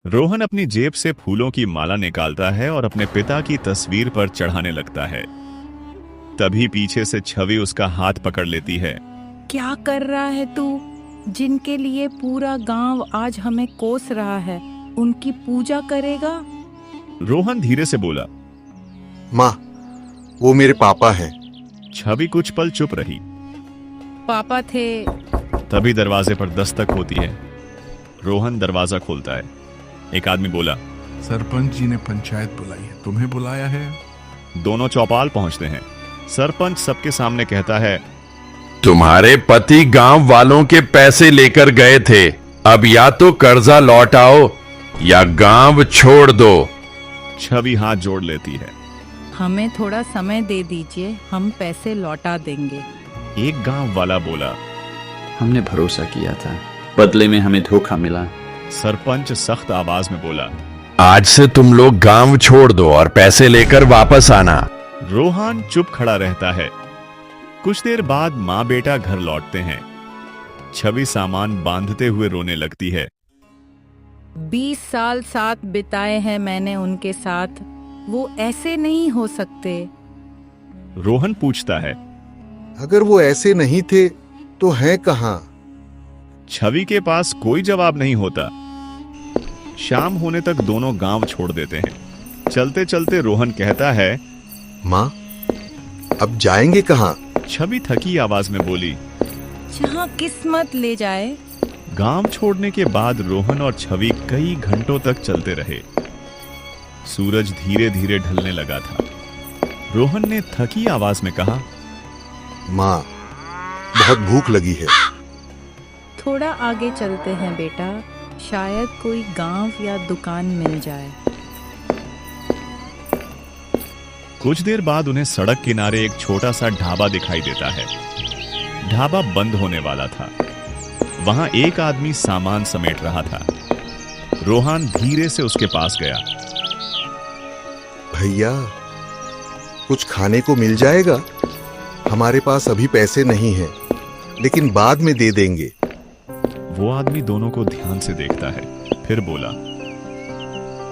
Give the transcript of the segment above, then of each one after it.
रोहन अपनी जेब से फूलों की माला निकालता है और अपने पिता की तस्वीर पर चढ़ाने लगता है। तभी पीछे से छवि उसका हाथ पकड़ लेती है। क्या कर रहा है तू? जिनके लिए पूरा गांव आज हमें कोस रहा है, उनकी पूजा करेगा? रोहन धीरे से बोला। माँ, वो मेरे पापा हैं। छवि कुछ पल चुप रही। पापा थे? तभी दरवाजे पर दस्तक होती है। रोहन दरवाजा खोलता है। एक आदमी बोला, सरपंच जी ने पंचायत बुलाई है, तुम्हें बुलाया है। दोनों चौपाल पहुंचते हैं। सरपंच सबके सामने कहता है, तुम्हारे पति गांव वालों के पैसे लेकर गए थे। अब या तो कर्जा लौटाओ या गांव छोड़ दो। छवि हाथ जोड़ लेती है। हमें थोड़ा समय दे दीजिए, हम पैसे लौटा देंगे। एक गांव वाला बोला, हमने भरोसा किया था, बदले में हमें धोखा मिला। सरपंच सख्त आवाज में बोला, आज से तुम लोग गांव छोड़ दो और पैसे लेकर वापस आना। रोहन चुप खड़ा रहता है। कुछ देर बाद माँ बेटा घर लौटते हैं। छवि सामान बांधते हुए रोने लगती है। 20 साल साथ बिताए हैं मैंने उनके साथ, वो ऐसे नहीं हो सकते। रोहन पूछता है, अगर वो ऐसे नहीं थे तो हैं कहाँ? छवि के पास कोई जवाब नहीं होता। शाम होने तक दोनों गांव छोड़ देते हैं। चलते चलते रोहन कहता है, माँ, अब जाएंगे कहाँ? छवि थकी आवाज में बोली, जहाँ किस्मत ले जाए। गांव छोड़ने के बाद रोहन और छवि कई घंटों तक चलते रहे। सूरज धीरे धीरे ढलने लगा था। रोहन ने थकी आवाज में कहा, माँ, बहुत भूख लगी है। थोड़ा आगे चलते हैं बेटा, शायद कोई गांव या दुकान मिल जाए। कुछ देर बाद उन्हें सड़क किनारे एक छोटा सा ढाबा दिखाई देता है। ढाबा बंद होने वाला था। वहां एक आदमी सामान समेट रहा था। रोहन धीरे से उसके पास गया। भैया, कुछ खाने को मिल जाएगा? हमारे पास अभी पैसे नहीं हैं, लेकिन बाद में दे देंगे। वो आदमी दोनों को ध्यान से देखता है, फिर बोला,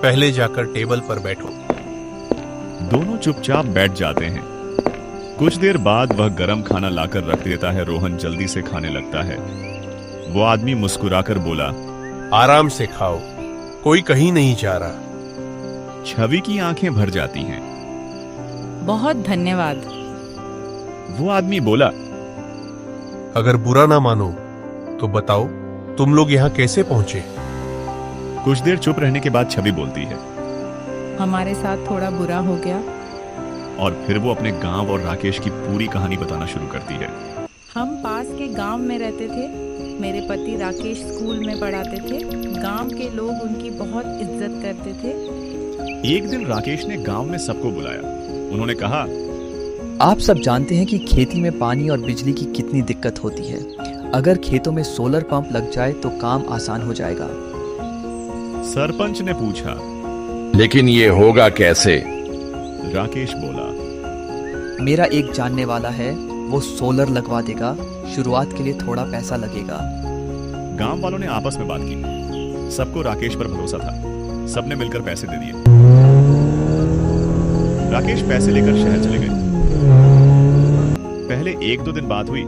पहले जाकर टेबल पर बैठो। दोनों चुपचाप बैठ जाते हैं। कुछ देर बाद वह गरम खाना लाकर रख देता है। रोहन जल्दी से खाने लगता है। वो आदमी मुस्कुराकर बोला, आराम से खाओ, कोई कहीं नहीं जा रहा। छवि की आंखें भर जाती हैं। बहुत धन्यवाद। वो आदमी बोला, अगर बुरा ना मानो तो बताओ, तुम लोग यहाँ कैसे पहुंचे? कुछ देर चुप रहने के बाद छवि बोलती है, हमारे साथ थोड़ा बुरा हो गया। और फिर वो अपने गांव और राकेश की पूरी कहानी बताना शुरू करती है। हम पास के गांव में रहते थे। मेरे पति राकेश स्कूल में पढ़ाते थे। गांव के लोग उनकी बहुत इज्जत करते थे। एक दिन राकेश ने गांव में सबको बुलाया। उन्होंने कहा, आप सब जानते हैं कि खेती में पानी और बिजली की कितनी दिक्कत होती है। अगर खेतों में सोलर पंप लग जाए तो काम आसान हो जाएगा। सरपंच ने पूछा, लेकिन ये होगा कैसे? राकेश बोला, मेरा एक जानने वाला है, वो सोलर लगवा देगा। शुरुआत के लिए थोड़ा पैसा लगेगा। गांव वालों ने आपस में बात की। सबको राकेश पर भरोसा था। सबने मिलकर पैसे दे दिए। राकेश पैसे लेकर शहर चले गए। पहले 1-2 दिन बात हुई,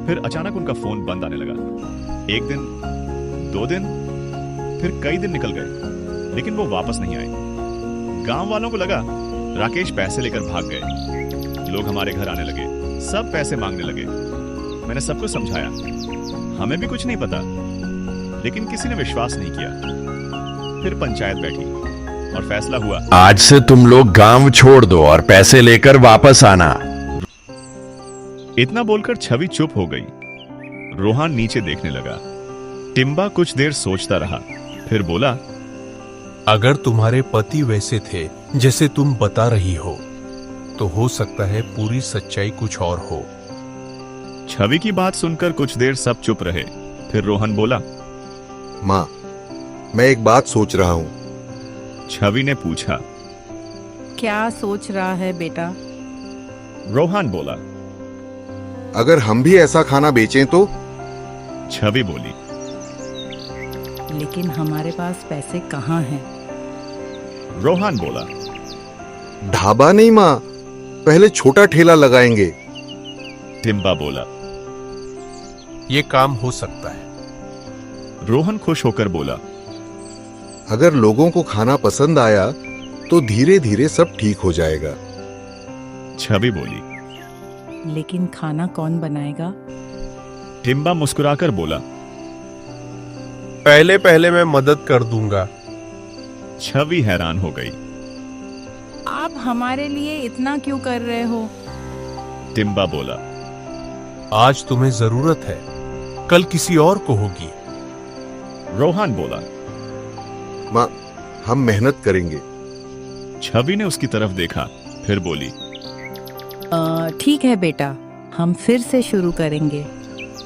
फिर अचानक उनका फोन बंद आने लगा। 1 दिन, 2 दिन, फिर कई दिन निकल गए, लेकिन वो वापस नहीं आए। गांव वालों को लगा राकेश पैसे लेकर भाग गए। लोग हमारे घर आने लगे, सब पैसे मांगने लगे। मैंने सबको समझाया, हमें भी कुछ नहीं पता, लेकिन किसी ने विश्वास नहीं किया। फिर पंचायत बैठी और फैसला हुआ, आज से तुम लोग गांव छोड़ दो और पैसे लेकर वापस आना। इतना बोलकर छवि चुप हो गई। रोहन नीचे देखने लगा। टिम्बा कुछ देर सोचता रहा, फिर बोला, अगर तुम्हारे पति वैसे थे जैसे तुम बता रही हो, तो हो सकता है पूरी सच्चाई कुछ और हो। छवि की बात सुनकर कुछ देर सब चुप रहे। फिर रोहन बोला, माँ, मैं एक बात सोच रहा हूँ। छवि ने पूछा, क्या सोच रहा है बेटा? रोहन बोला, अगर हम भी ऐसा खाना बेचें तो? छवि बोली, लेकिन हमारे पास पैसे कहाँ हैं? रोहन बोला। ढाबा नहीं माँ, पहले छोटा ठेला लगाएंगे। टिम्बा बोला। ये काम हो सकता है। रोहन खुश होकर बोला। अगर लोगों को खाना पसंद आया तो धीरे धीरे सब ठीक हो जाएगा। छवि बोली। लेकिन खाना कौन बनाएगा? टिम्बा मुस्कुराकर बोला। पहले पहले मैं मदद कर दूंगा। छवि हैरान हो गई। आप हमारे लिए इतना क्यों कर रहे हो? टिम्बा बोला। आज तुम्हें जरूरत है, कल किसी और को होगी। रोहन बोला। माँ, हम मेहनत करेंगे। छवि ने उसकी तरफ देखा, फिर बोली। ठीक है बेटा, हम फिर से शुरू करेंगे।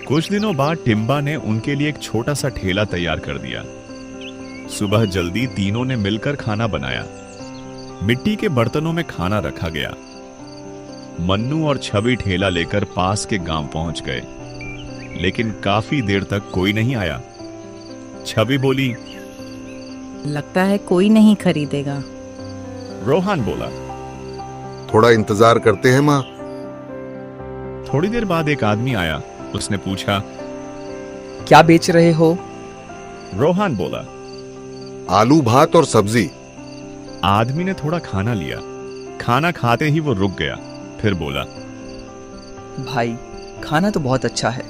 कुछ दिनों बाद टिम्बा ने उनके लिए एक छोटा सा ठेला तैयार कर दिया। सुबह जल्दी तीनों ने मिलकर खाना बनाया। मिट्टी के बर्तनों में खाना रखा गया। मन्नू और छवि ठेला लेकर पास के गांव पहुंच गए, लेकिन काफी देर तक कोई नहीं आया। छवि बोली। लगता है कोई नहीं खरीदेगा। रोहन बोला। थोड़ा इंतजार करते हैं माँ। थोड़ी देर बाद एक आदमी आया। उसने पूछा। क्या बेच रहे हो? रोहन बोला। आलू भात और सब्जी। आदमी ने थोड़ा खाना लिया। खाना खाते ही वो रुक गया, फिर बोला। भाई, खाना तो बहुत अच्छा है।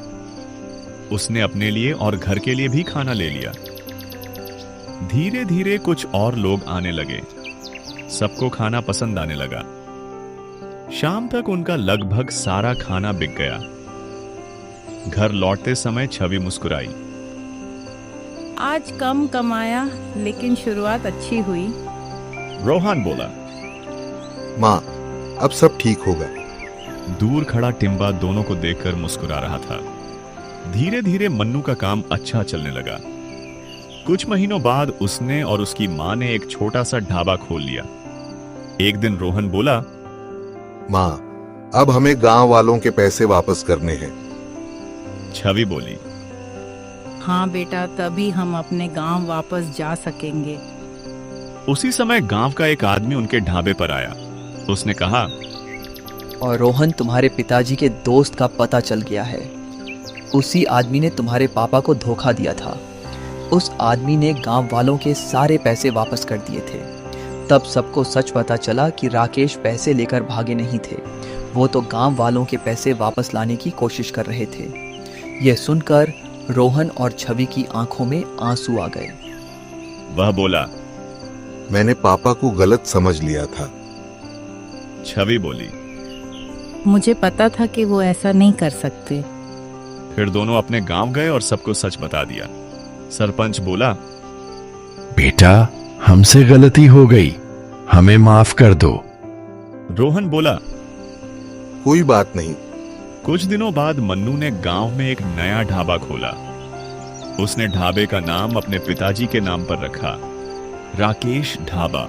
उसने अपने लिए और घर के लिए भी खाना ले लिया। धीरे धीरे कुछ और लोग आने लगे। सबको खाना पसंद आने लगा। शाम तक उनका लगभग सारा खाना बिक गया। घर लौटते समय छवि मुस्कुराई। आज कम कमाया, लेकिन शुरुआत अच्छी हुई। रोहन बोला। माँ, अब सब ठीक होगा। दूर खड़ा टिम्बा दोनों को देखकर मुस्कुरा रहा था। धीरे धीरे मन्नू का काम अच्छा चलने लगा। कुछ महीनों बाद उसने और उसकी माँ ने एक छोटा सा ढाबा खोल लिया। एक दिन रोहन बोला। माँ, अब हमें गांव वालों के पैसे वापस करने हैं। छवि बोली। हाँ बेटा, तभी हम अपने गांव वापस जा सकेंगे। उसी समय गांव का एक आदमी उनके ढाबे पर आया। उसने कहा। और रोहन, तुम्हारे पिताजी के दोस्त का पता चल गया है। उसी आदमी ने तुम्हारे पापा को धोखा दिया था। उस आदमी ने गांव वालों के सारे पैसे वापस कर दिए थे। तब सबको सच पता चला कि राकेश पैसे लेकर भागे नहीं थे, वो तो गांव वालों के पैसे वापस लाने की कोशिश कर रहे थे। यह सुनकर रोहन और छवि की आंखों में आंसू आ गए। वह बोला। मैंने पापा को गलत समझ लिया था। छवि बोली। मुझे पता था कि वो ऐसा नहीं कर सकते। फिर दोनों अपने गांव गए और सबको सच बता दिया। सरपंच बोला। बेटा, हमसे गलती हो गई, हमें माफ कर दो। रोहन बोला। कोई बात नहीं। कुछ दिनों बाद मन्नू ने गांव में एक नया ढाबा खोला। उसने ढाबे का नाम अपने पिताजी के नाम पर रखा, राकेश ढाबा।